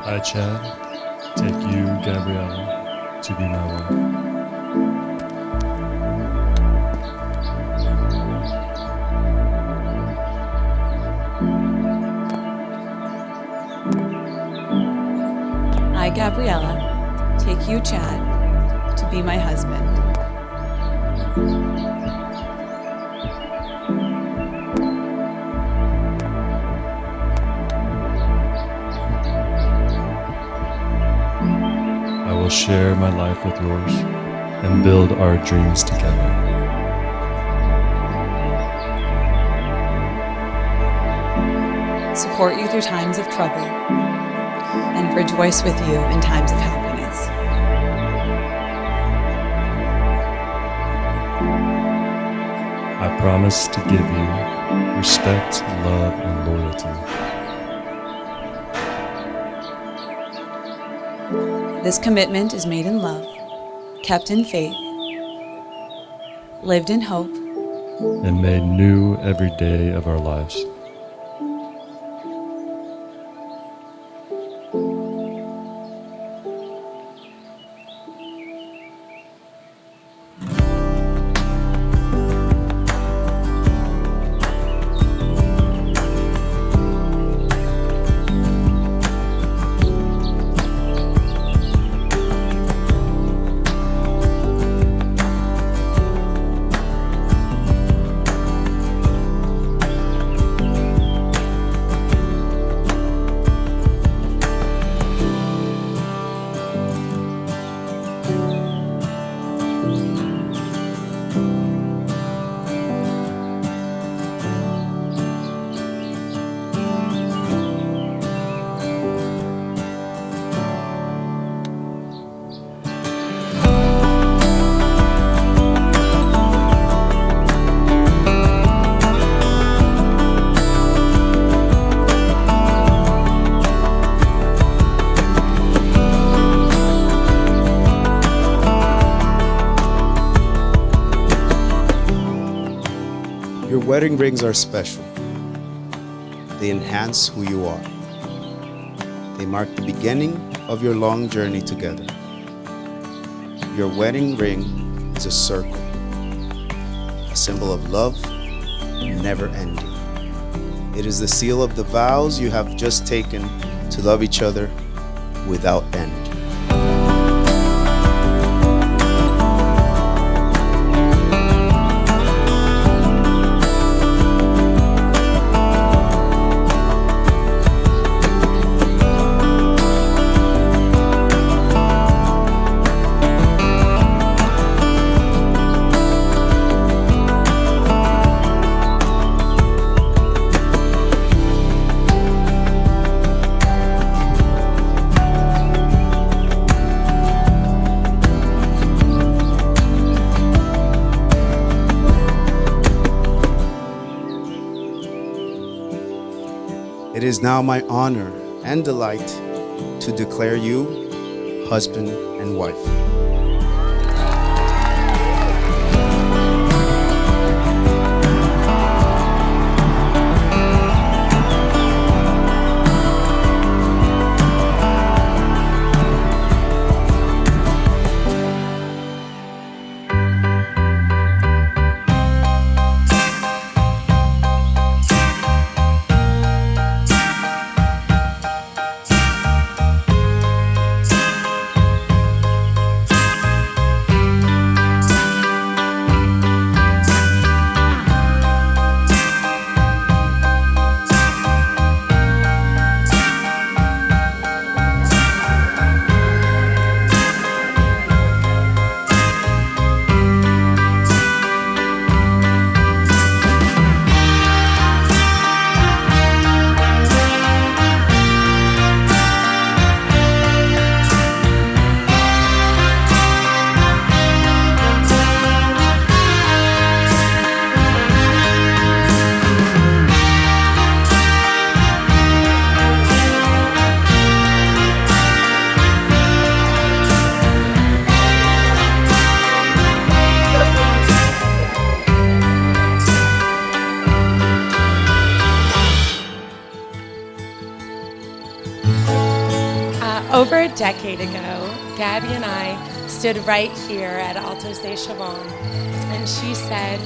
I, Chad, take you, Gabriella, to be my wife. I, Gabriella, take you, Chad, to be my husband. I will share my life with yours and build our dreams together. Support you through times of trouble and rejoice with you in times of happiness. I promise to give you respect, love, and loyalty. This commitment is made in love, kept in faith, lived in hope, and made new every day of our lives. Your wedding rings are special. They enhance who you are. They mark the beginning of your long journey together. Your wedding ring is a circle, a symbol of love, never ending. It is the seal of the vows you have just taken to love each other without end. It is now my honor and delight to declare you husband and wife. decade ago, Gabby and I stood right here at Altos de Chavon, and she said,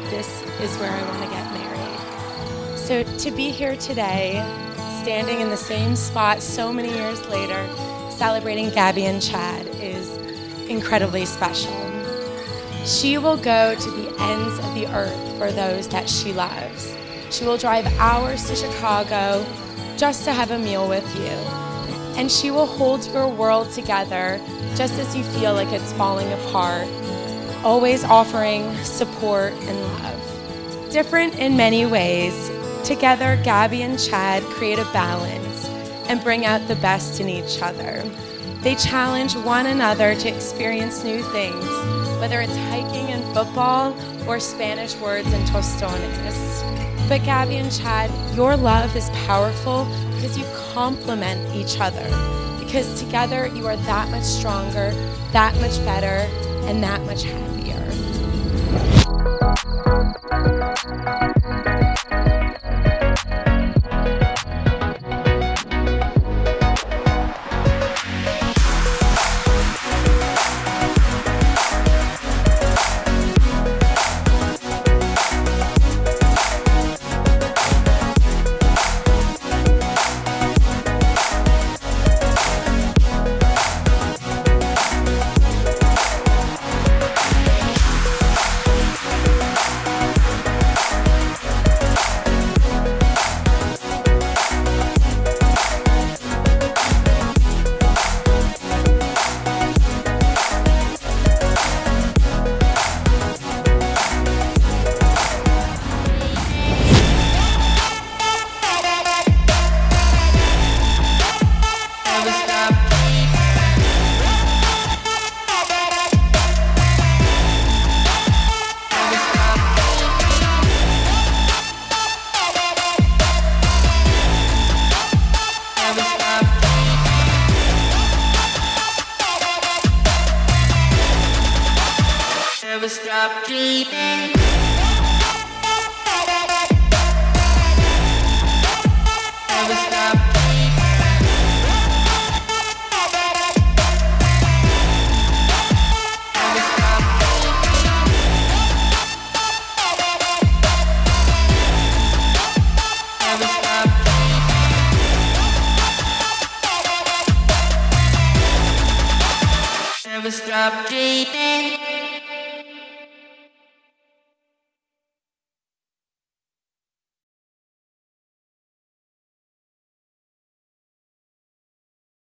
"This is where I want to get married." So to be here today, standing in the same spot so many years later, celebrating Gabby and Chad is incredibly special. She will go to the ends of the earth for those that she loves. She will drive hours to Chicago just to have a meal with you. And she will hold your world together just as you feel like it's falling apart, always offering support and love. Different in many ways, together Gabby and Chad create a balance and bring out the best in each other. They challenge one another to experience new things, whether it's hiking and football or Spanish words and tostones. But Gabby and Chad, your love is powerful because you complement each other. Because together you are that much stronger, that much better, and that much happier. Never stop dreaming. Never stop dreaming. Never stop Never stop Never stop dreaming.